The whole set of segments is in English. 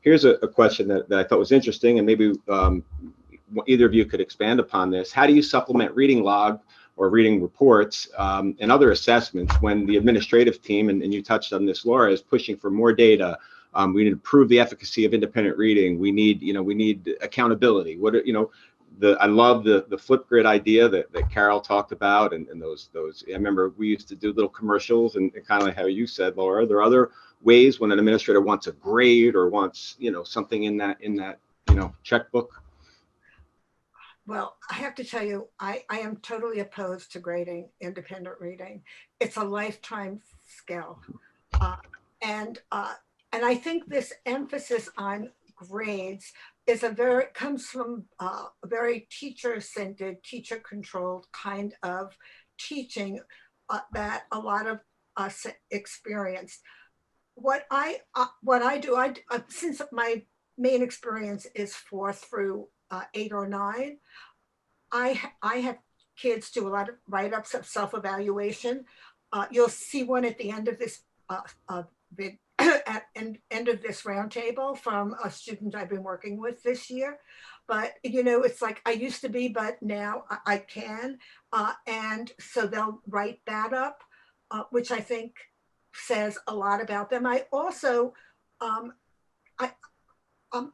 Here's a question that I thought was interesting, and maybe either of you could expand upon this. How do you supplement reading log or reading reports and other assessments when the administrative team, and you touched on this, Laura, is pushing for more data? We need to prove the efficacy of independent reading. We need accountability. I love the Flipgrid idea that Carol talked about, and those. I remember we used to do little commercials, and kind of like how you said, Laura. There are other ways when an administrator wants a grade or wants something in that checkbook. Well, I have to tell you, I am totally opposed to grading independent reading. It's a lifetime skill. Uh, and and I think this emphasis on grades comes from a very teacher-centered, teacher-controlled kind of teaching that a lot of us experienced. What I do, since my main experience is 4 through 8 or 9, I have kids do a lot of write ups of self evaluation. You'll see one at the end of this at end of this roundtable from a student I've been working with this year. But it's like I used to be, but now I can, and so they'll write that up, which I think says a lot about them. I also um, I,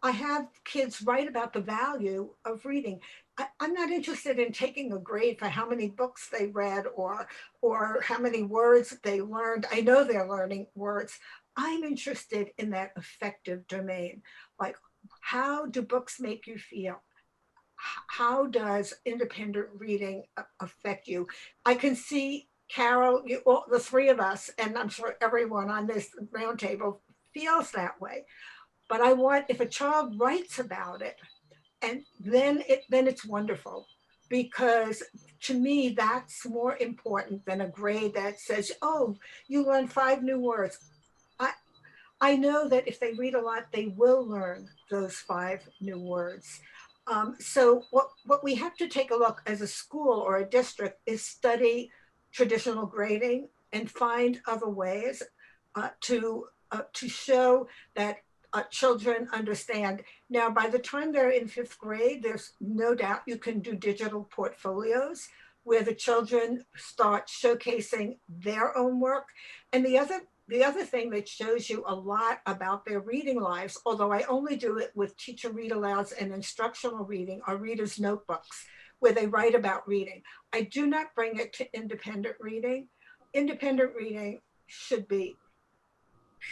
I have kids write about the value of reading. I'm not interested in taking a grade for how many books they read or how many words they learned. I know they're learning words. I'm interested in that affective domain. Like, how do books make you feel? How does independent reading affect you? I can see Carol, all, the three of us, and I'm sure everyone on this roundtable feels that way. But I want, if a child writes about it, and then it's wonderful, because to me that's more important than a grade that says, oh, you learned 5 new words. I i know that if they read a lot they will learn those 5 new words. So what we have to take a look as a school or a district is study traditional grading and find other ways to show that children understand. Now, by the time they're in 5th grade, there's no doubt you can do digital portfolios where the children start showcasing their own work. And the other thing that shows you a lot about their reading lives, although I only do it with teacher read alouds and instructional reading, are readers' notebooks where they write about reading. I do not bring it to independent reading. Independent reading should be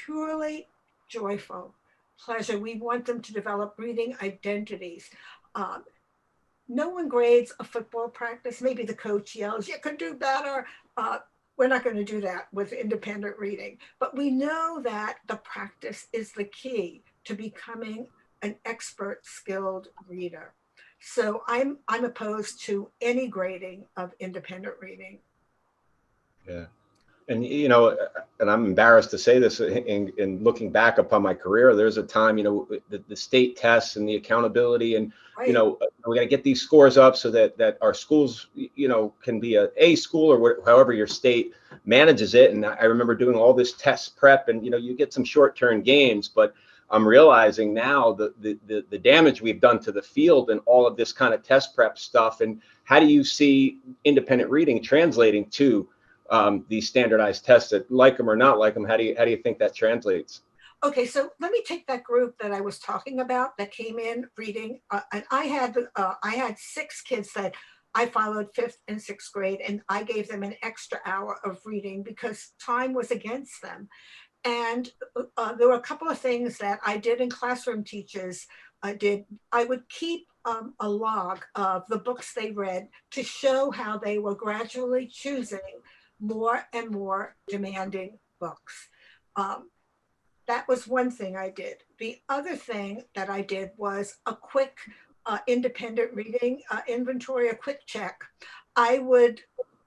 purely joyful pleasure. We want them to develop reading identities. Um, no one grades a football practice. Maybe the coach yells, "You can do better." Uh, we're not going to do that with independent reading, but we know that the practice is the key to becoming an expert, skilled reader. So I'm opposed to any grading of independent reading. Yeah. And and I'm embarrassed to say this in looking back upon my career. There's a time, the state tests and the accountability, and Right. we got to get these scores up so that our schools, can be a school, or however your state manages it. And I remember doing all this test prep, and you get some short-term gains, but I'm realizing now the damage we've done to the field and all of this kind of test prep stuff. And how do you see independent reading translating to these standardized tests, that like them or not like them? How do you think that translates? Okay, so let me take that group that I was talking about that came in reading, and I had 6 kids that I followed 5th and 6th grade, and I gave them an extra hour of reading because time was against them. And there were a couple of things that I did in classroom teachers. I would keep a log of the books they read to show how they were gradually choosing more and more demanding books. Um, that was one thing I did. The other thing that I did was a quick independent reading inventory, a quick check. I would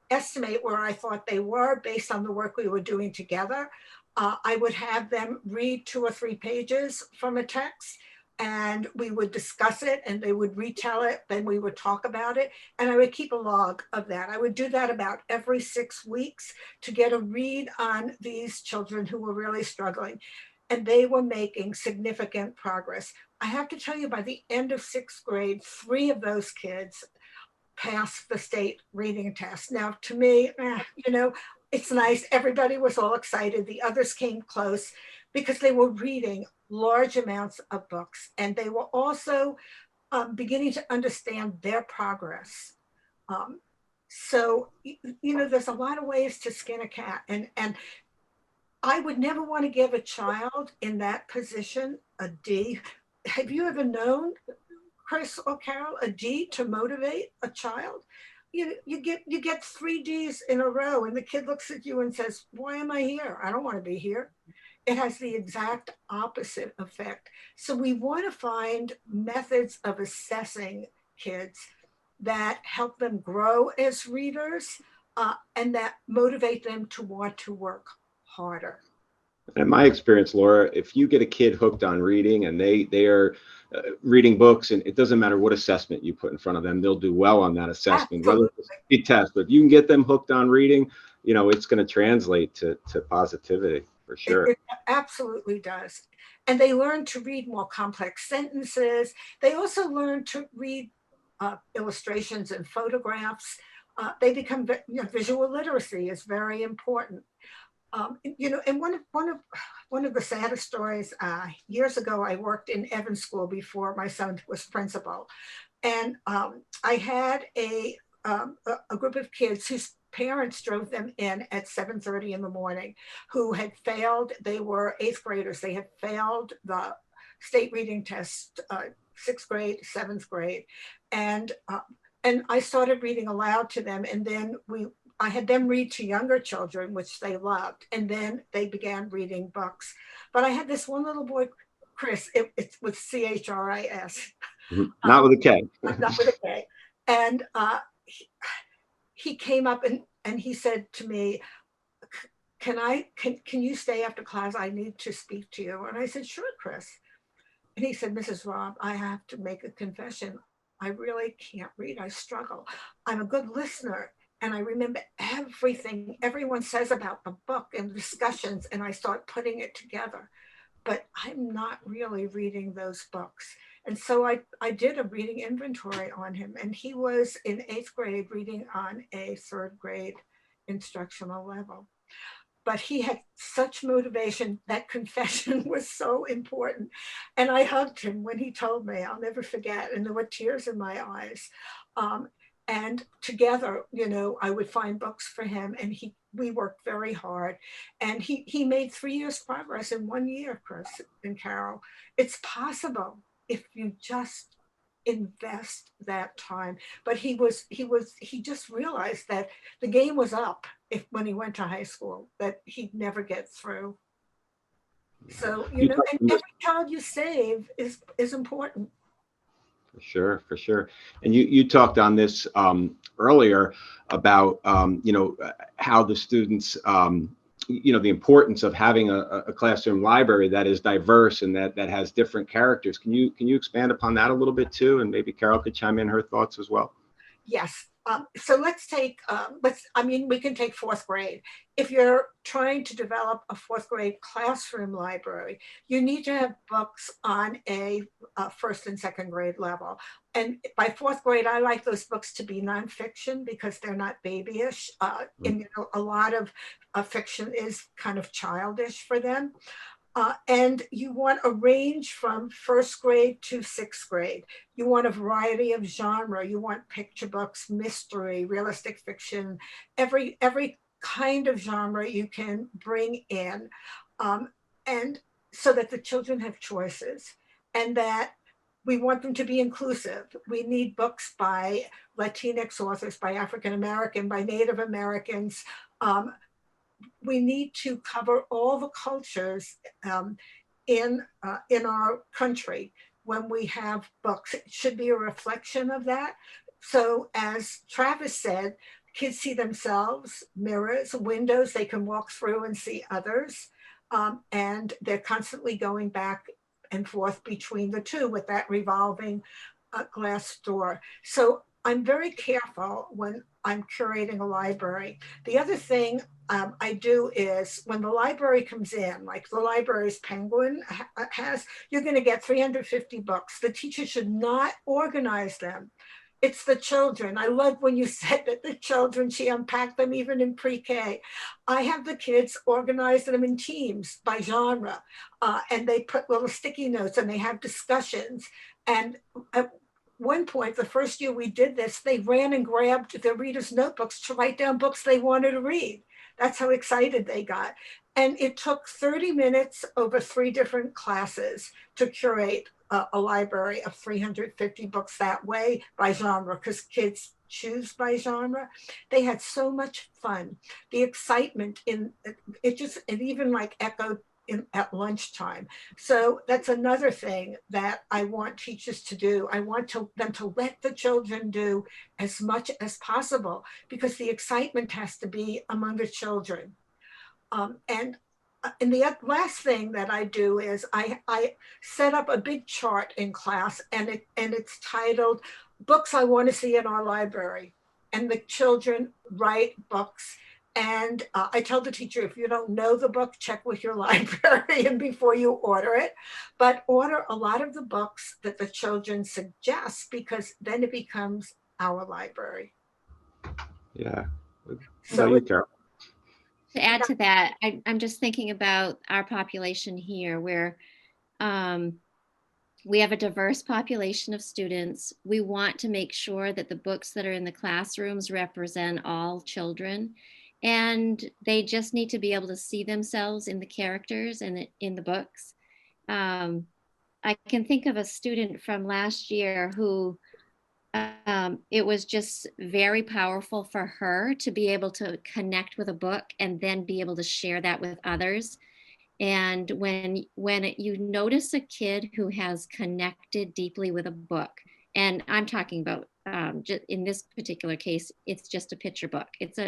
estimate where I thought they were based on the work we were doing together. I would have them read 2 or 3 pages from a text, and we would discuss it and they would retell it. Then we would talk about it. And I would keep a log of that. I would do that about every 6 weeks to get a read on these children who were really struggling. and they were making significant progress. I have to tell you, by the end of 6th grade, 3 of those kids passed the state reading test. Now, to me, it's nice. Everybody was all excited. The others came close because they were reading large amounts of books, and they were also beginning to understand their progress. Um, so, there's a lot of ways to skin a cat, and I would never want to give a child in that position a D. Have you ever known, Kris or Carol, a D to motivate a child? You get 3 Ds in a row, and the kid looks at you and says, "Why am I here? I don't want to be here." It has the exact opposite effect. So we want to find methods of assessing kids that help them grow as readers, and that motivate them to want to work harder. In my experience, Laura, if you get a kid hooked on reading and they are reading books, and it doesn't matter what assessment you put in front of them, they'll do well on that assessment, whether Absolutely. it's a test. But if you can get them hooked on reading, it's going to translate to positivity for It, sure. it absolutely does. And they learn to read more complex sentences. They also learn to read illustrations and photographs. They become, visual literacy is very important. And one of the saddest stories, years ago, I worked in Evans School before my son was principal, and I had a group of kids whose parents drove them in at 7:30 in the morning, who had failed. They were 8th graders. They had failed the state reading test, 6th grade, 7th grade, and uh, and I started reading aloud to them, and then I had them read to younger children, which they loved, and then they began reading books. But I had this one little boy, Kris. It's with Chris. Not with a K. Not with a K. And he came up and he said to me, can you stay after class? I need to speak to you. And I said, sure, Kris. And he said, Mrs. Robb, I have to make a confession. I really can't read. I struggle. I'm a good listener. And I remember everything everyone says about the book and discussions, and I start putting it together. But I'm not really reading those books. And so I did a reading inventory on him, and he was in 8th grade reading on a 3rd grade instructional level. But he had such motivation. That confession was so important. And I hugged him when he told me. I'll never forget. And there were tears in my eyes. Um, and together, I would find books for him, and we worked very hard. And he made 3 years progress in 1 year, Kris and Carol. It's possible if you just invest that time. But he just realized that the game was up if when he went to high school, that he'd never get through. So, You talked and on this every child you save is important. for sure. And you talked on this earlier about how the students the importance of having a classroom library that is diverse and that has different characters. Can you expand upon that a little bit too? And maybe Carol could chime in her thoughts as well. Yes. So we can take 4th grade. If you're trying to develop a 4th grade classroom library, you need to have books on a 1st and 2nd grade level. And by 4th grade, I like those books to be nonfiction because they're not babyish. And a lot of fiction is kind of childish for them. And you want a range from 1st grade to 6th grade. You want a variety of genre. You want picture books, mystery, realistic fiction, every kind of genre you can bring in, and so that the children have choices, and that we want them to be inclusive. We need books by Latinx authors, by African American, by Native Americans. Um, we need to cover all the cultures, in our country. When we have books, it should be a reflection of that. So, as Travis said, kids see themselves, mirrors, windows they can walk through and see others, and they're constantly going back and forth between the two with that revolving glass door. So I'm very careful when I'm curating a library. The other thing I do is when the library comes in, like the library's Penguin has, you're going to get 350 books. The teacher should not organize them. It's the children. I love when you said that the children, she unpacked them even in pre-K. I have the kids organize them in teams by genre, and they put little sticky notes and they have discussions. And at one point, the first year we did this, they ran and grabbed their readers' notebooks to write down books they wanted to read. That's how excited they got. And it took 30 minutes over 3 different classes to curate a library of 350 books that way by genre, because kids choose by genre. They had so much fun. The excitement in it even like echoed at lunchtime. So that's another thing that I want teachers to do. I want them to let the children do as much as possible, because the excitement has to be among the children. And the last thing that I do is I set up a big chart in class, and it's titled Books I Want to See in Our Library. And the children write books. And I tell the teacher, if you don't know the book, check with your librarian before you order it. But order a lot of the books that the children suggest, because then it becomes our library. Yeah. So you, Carol? To add to that, I'm just thinking about our population here, where we have a diverse population of students. We want to make sure that the books that are in the classrooms represent all children, and they just need to be able to see themselves in the characters and in the books. I can think of a student from last year who it was just very powerful for her to be able to connect with a book and then be able to share that with others. And when you notice a kid who has connected deeply with a book, and I'm talking about just in this particular case, it's just a picture book. It's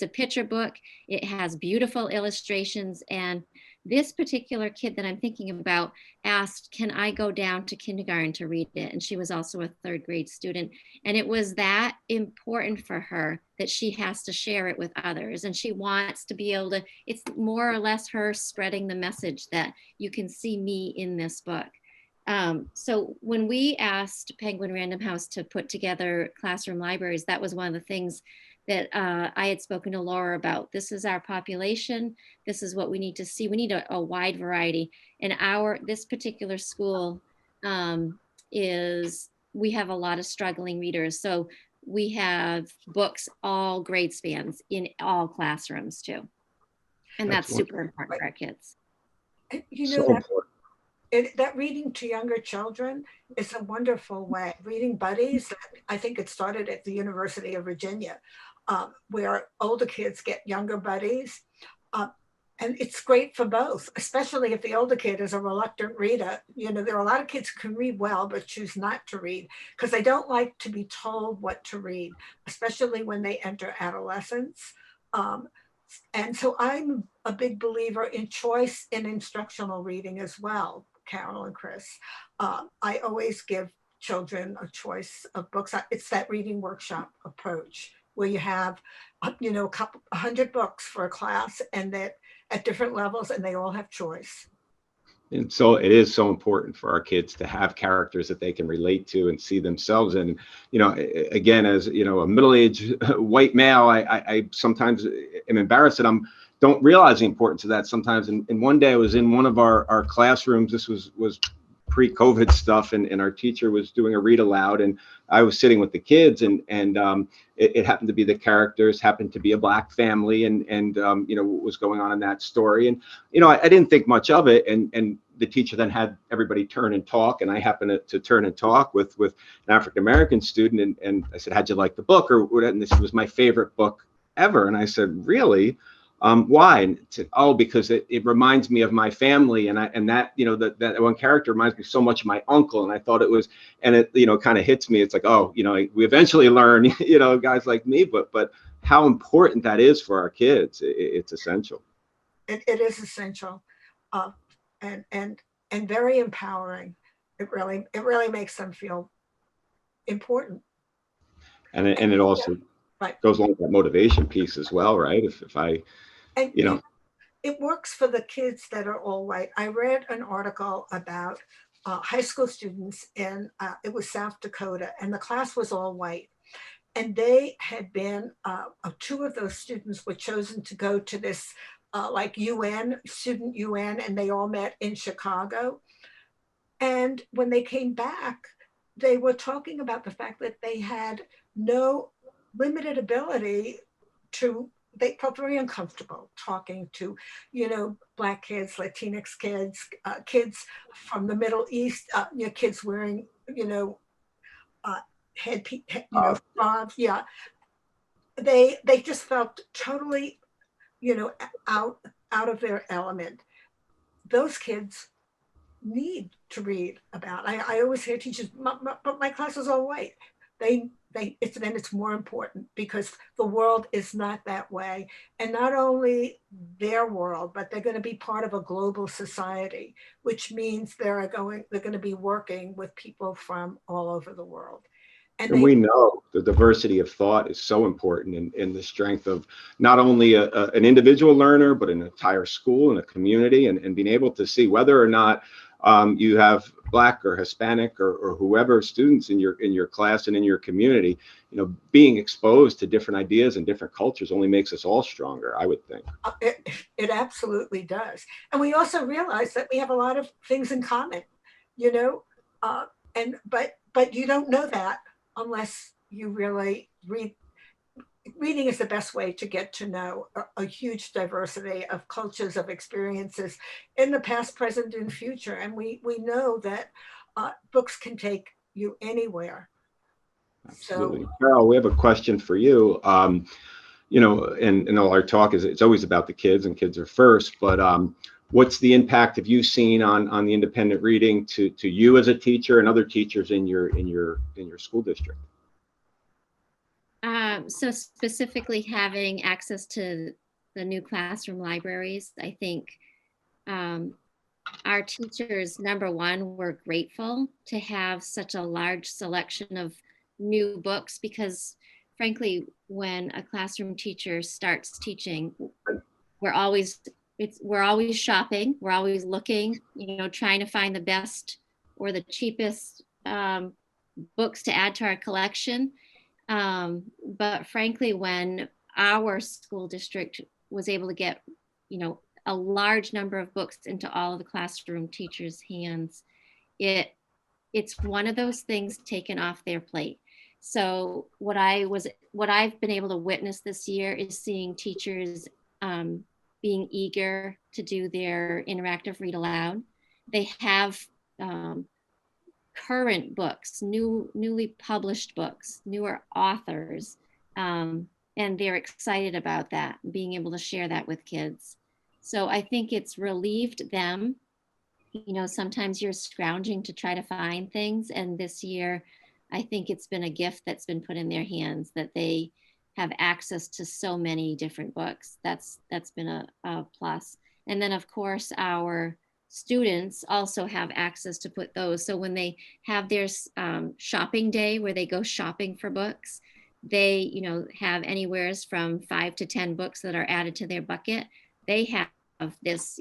a picture book. It has beautiful illustrations. And this particular kid that I'm thinking about asked, can I go down to kindergarten to read it? And she was also a 3rd grade student. And it was that important for her that she has to share it with others. And she wants to be able to, it's more or less her spreading the message that you can see me in this book. So when we asked Penguin Random House to put together classroom libraries, that was one of the things that I had spoken to Laura about. This is our population. This is what we need to see. We need a wide variety. And this particular school we have a lot of struggling readers. So we have books, all grade spans in all classrooms too. And that's super important for our kids. You know, that reading to younger children is a wonderful way. Reading buddies, I think it started at the University of Virginia, where older kids get younger buddies. And it's great for both, especially if the older kid is a reluctant reader. You know, there are a lot of kids who can read well, but choose not to read because they don't like to be told what to read, especially when they enter adolescence. And so I'm a big believer in choice in instructional reading as well, Carol and Kris. I always give children a choice of books. It's that reading workshop approach where you have, a couple 100 books for a class, and that at different levels, and they all have choice. And so it is so important for our kids to have characters that they can relate to and see themselves in. Again, as a middle-aged white male, I sometimes am embarrassed that don't realize the importance of that sometimes. And one day I was in one of our classrooms. This was pre-COVID stuff, and our teacher was doing a read aloud, and I was sitting with the kids, and it happened to be the characters happened to be a Black family, and what was going on in that story, and I didn't think much of it, and the teacher then had everybody turn and talk, and I happened to turn and talk with an African American student, and I said, how'd you like the book, or what? And this was my favorite book ever, and I said, really? Why? And said, because it reminds me of my family, and that one character reminds me so much of my uncle, and I thought it was, and it kind of hits me. It's like, we eventually learn, guys like me, but how important that is for our kids. It's essential. It is essential, and very empowering. It really makes them feel important. And it also goes along with that motivation piece as well, right? If I And you know, it works for the kids that are all white. I read an article about high school students in, it was South Dakota, and the class was all white. And they had been, two of those students were chosen to go to this like UN, student UN, and they all met in Chicago. And when they came back, they were talking about the fact that they had no limited ability to, they felt very uncomfortable talking to, Black kids, Latinx kids, kids from the Middle East, kids wearing, uh, Robs. Yeah. They just felt totally, you know, out, out of their element. Those kids need to read about. I always hear teachers, but my class is all white. It's more important because the world is not that way. And not only their world, but they're going to be part of a global society, which means they're going to be working with people from all over the world. And and we know the diversity of thought is so important in the strength of not only an individual learner, but an entire school and a community, and being able to see whether or not you have Black or Hispanic or whoever students in your class and in your community, being exposed to different ideas and different cultures only makes us all stronger, I would think. it absolutely does. And we also realize that we have a lot of things in common, you know, uh, and but you don't know that unless you really read. Reading is the best way to get to know a huge diversity of cultures, of experiences in the past, present, and future. And we know that books can take you anywhere. So Absolutely. Carol, we have a question for you. And all our talk is, it's always about the kids, and kids are first, but what's the impact have you seen on the independent reading to you as a teacher and other teachers in your school district? So specifically having access to the new classroom libraries, I think our teachers, number one, were grateful to have such a large selection of new books because frankly, when a classroom teacher starts teaching, we're always shopping, we're always looking, trying to find the best or the cheapest books to add to our collection. But frankly, when our school district was able to get, a large number of books into all of the classroom teachers' hands, it's one of those things taken off their plate. So what I've been able to witness this year is seeing teachers being eager to do their interactive read aloud. They have current books, newly published books, newer authors, and they're excited about that, being able to share that with kids. So I think it's relieved them. Sometimes you're scrounging to try to find things, and this year, I think it's been a gift that's been put in their hands that they have access to so many different books. That's been a plus. And then of course our students also have access to put those. So when they have their shopping day where they go shopping for books, they, have anywheres from 5 to 10 books that are added to their bucket. They have this,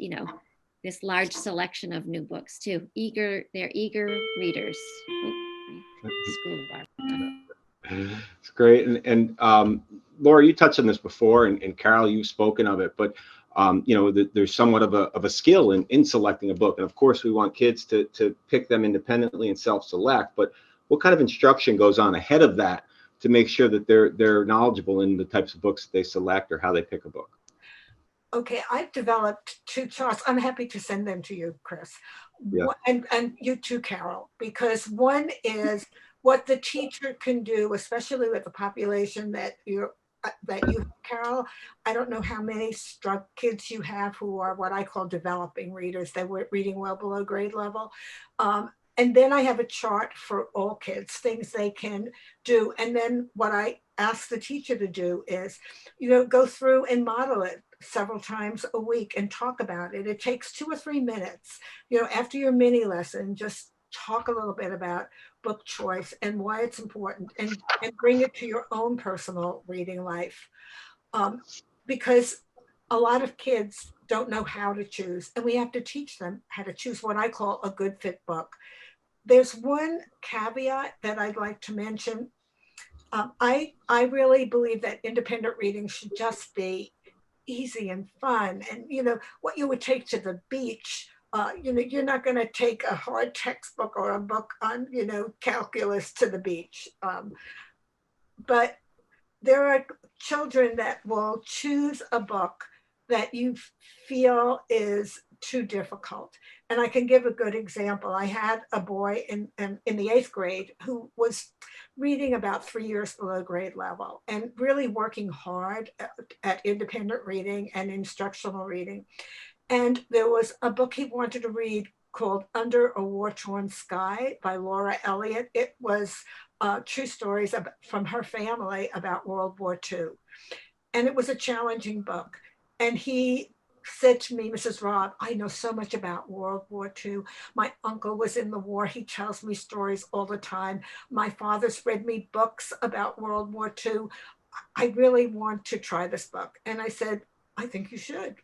this large selection of new books too. They're eager readers. School bar. It's great. And Laura, you touched on this before, and Carol, you've spoken of it, but there's somewhat of a skill in selecting a book. And of course, we want kids to pick them independently and self-select, but what kind of instruction goes on ahead of that to make sure that they're knowledgeable in the types of books that they select or how they pick a book? okay, I've developed two charts. I'm happy to send them to you, Kris. Yeah. And you too, Carol, because one is what the teacher can do, especially with the population that you, Carol. I don't know how many struck kids you have who are what I call developing readers. They were reading well below grade level. And then I have a chart for all kids, things they can do. And then what I ask the teacher to do is, go through and model it several times a week and talk about it. It takes 2 or 3 minutes, after your mini lesson, just talk a little bit about book choice and why it's important, and bring it to your own personal reading life. Because a lot of kids don't know how to choose, and we have to teach them how to choose what I call a good fit book. There's one caveat that I'd like to mention. I really believe that independent reading should just be easy and fun, and what you would take to the beach. You're not going to take a hard textbook or a book on calculus to the beach. But there are children that will choose a book that you feel is too difficult. And I can give a good example. I had a boy in the 8th grade who was reading about 3 years below grade level and really working hard at independent reading and instructional reading. And there was a book he wanted to read called Under a War-Torn Sky by Laura Elliott. It was true stories from her family about World War II. And it was a challenging book. And he said to me, Mrs. Robb, I know so much about World War II. My uncle was in the war. He tells me stories all the time. My father's read me books about World War II. I really want to try this book. And I said, I think you should.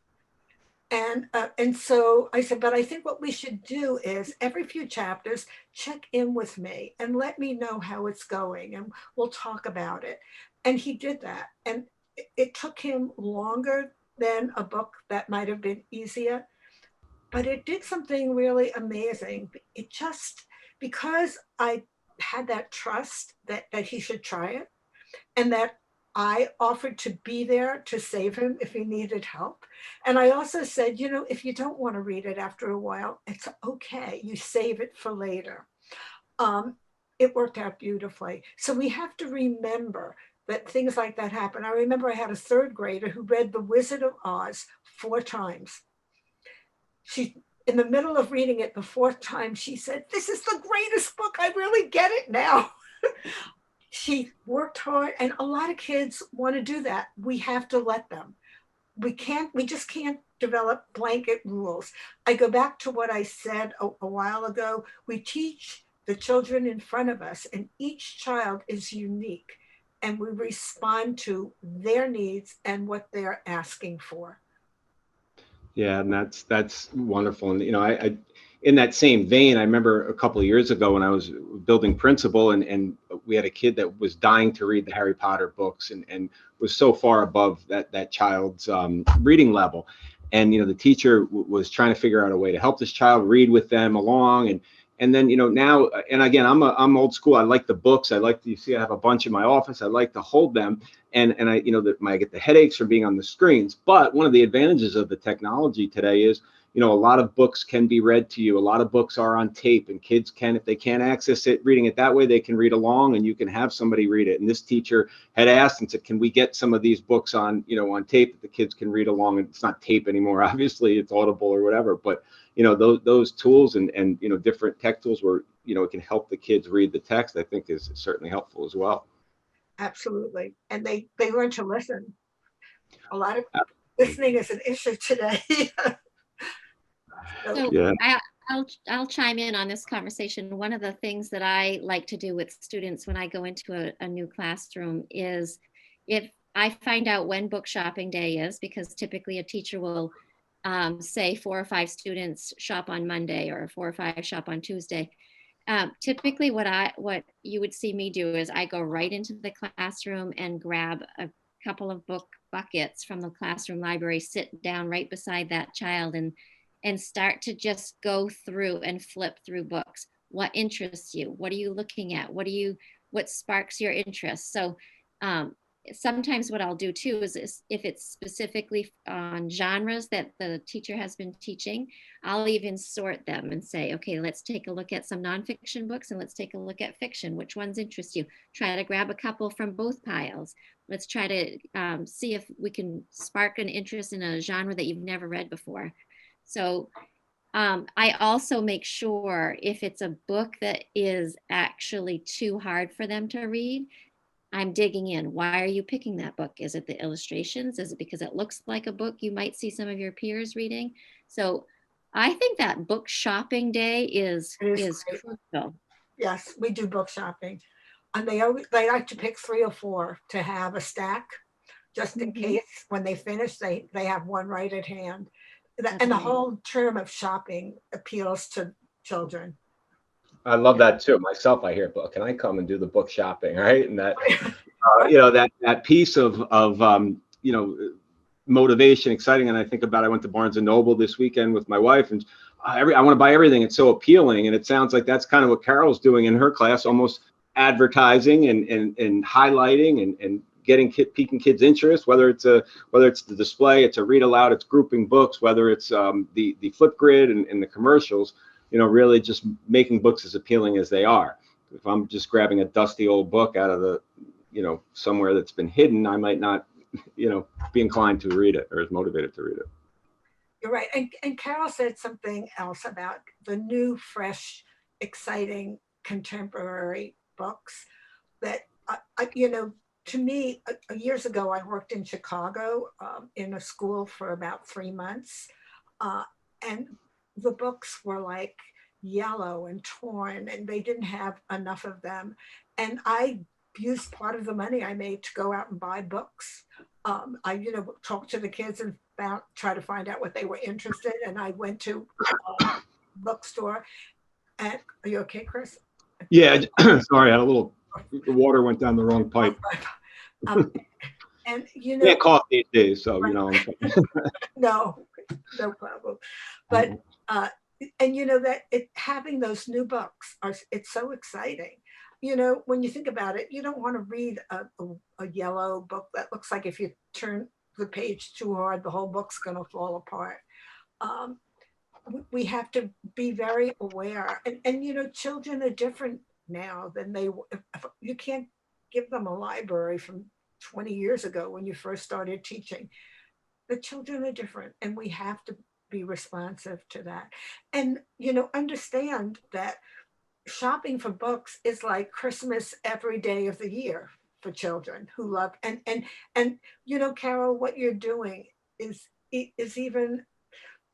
And so I said, but I think what we should do is every few chapters, check in with me and let me know how it's going, and we'll talk about it. And he did that. And it took him longer than a book that might have been easier, but it did something really amazing. It just, because I had that trust that he should try it, and that I offered to be there to save him if he needed help. And I also said, if you don't want to read it after a while, it's okay. You save it for later. It worked out beautifully. So we have to remember that things like that happen. I remember I had a 3rd grader who read The Wizard of Oz 4 times. She, in the middle of reading it the 4th time, she said, this is the greatest book. I really get it now. She worked hard, and a lot of kids want to do that. We have to let them. We just can't develop blanket rules. I go back to what I said a while ago. We teach the children in front of us, and each child is unique, and we respond to their needs and what they're asking for. Yeah, and that's wonderful. And I in that same vein, I remember a couple of years ago when I was building Principal, and we had a kid that was dying to read the Harry Potter books, and was so far above that child's reading level. And the teacher was trying to figure out a way to help this child read with them along. And then now, and again, I'm old school. I like the books. I like to, you see, I have a bunch in my office. I like to hold them, and I I get the headaches from being on the screens. But one of the advantages of the technology today is a lot of books can be read to you. A lot of books are on tape, and kids can, if they can't access it, reading it that way, they can read along, and you can have somebody read it. And this teacher had asked and said, can we get some of these books on on tape that the kids can read along? And it's not tape anymore, obviously, it's Audible or whatever, but those tools and different tech tools where it can help the kids read the text, I think is certainly helpful as well. Absolutely. And they learn to listen. A lot of listening is an issue today. So Yeah. I'll chime in on this conversation. One of the things that I like to do with students when I go into a new classroom is, if I find out when book shopping day is, because typically a teacher will say 4 or 5 students shop on Monday, or 4 or 5 shop on Tuesday. Typically what you would see me do is I go right into the classroom and grab a couple of book buckets from the classroom library, sit down right beside that child, and start to just go through and flip through books. What interests you? What are you looking at? What sparks your interest? So sometimes what I'll do too is if it's specifically on genres that the teacher has been teaching, I'll even sort them and say, okay, let's take a look at some nonfiction books, and let's take a look at fiction. Which ones interest you? Try to grab a couple from both piles. Let's try to see if we can spark an interest in a genre that you've never read before. So I also make sure if it's a book that is actually too hard for them to read, I'm digging in. Why are you picking that book? Is it the illustrations? Is it because it looks like a book you might see some of your peers reading? So I think that book shopping day is crucial. Yes, we do book shopping. And they like to pick 3 or 4 to have a stack, just in Mhm. case when they finish, they have one right at hand. That's And the right. whole term of shopping appeals to children. I love that too. Myself, I hear, but can I come and do the book shopping, right? And that, Right. that piece of motivation, exciting. And I think about, I went to Barnes and Noble this weekend with my wife, and I want to buy everything. It's so appealing, and it sounds like that's kind of what Carol's doing in her class, almost advertising and highlighting and piquing kids' interest. Whether it's the display, it's a read aloud, it's grouping books, whether it's the flip grid and the commercials. Really just making books as appealing as they are. If I'm just grabbing a dusty old book out of the, somewhere that's been hidden, I might not, be inclined to read it or as motivated to read it. You're right. And Carol said something else about the new, fresh, exciting, contemporary books that, to me, years ago, I worked in Chicago in a school for about 3 months. Uh, and the books were like yellow and torn, and they didn't have enough of them. And I used part of the money I made to go out and buy books. I, talked to the kids and try to find out what they were interested in. And I went to a bookstore. And are you okay, Kris? Yeah, sorry, I had a little, the water went down the wrong pipe. Um, and Can't cough these days, so no, no problem. But and that having those new books it's so exciting. When you think about it, you don't want to read a yellow book that looks like if you turn the page too hard, the whole book's going to fall apart. Um, we have to be very aware, and children are different now than you can't give them a library from 20 years ago when you first started teaching. The children are different, and we have to be responsive to that, and understand that shopping for books is like Christmas every day of the year for children who love, and Carol, what you're doing is even,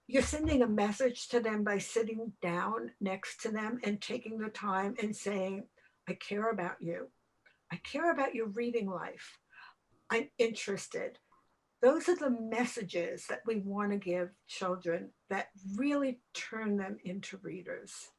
you're sending a message to them by sitting down next to them and taking the time and saying, I care about you. I care about your reading life. I'm interested. Those are the messages that we want to give children that really turn them into readers.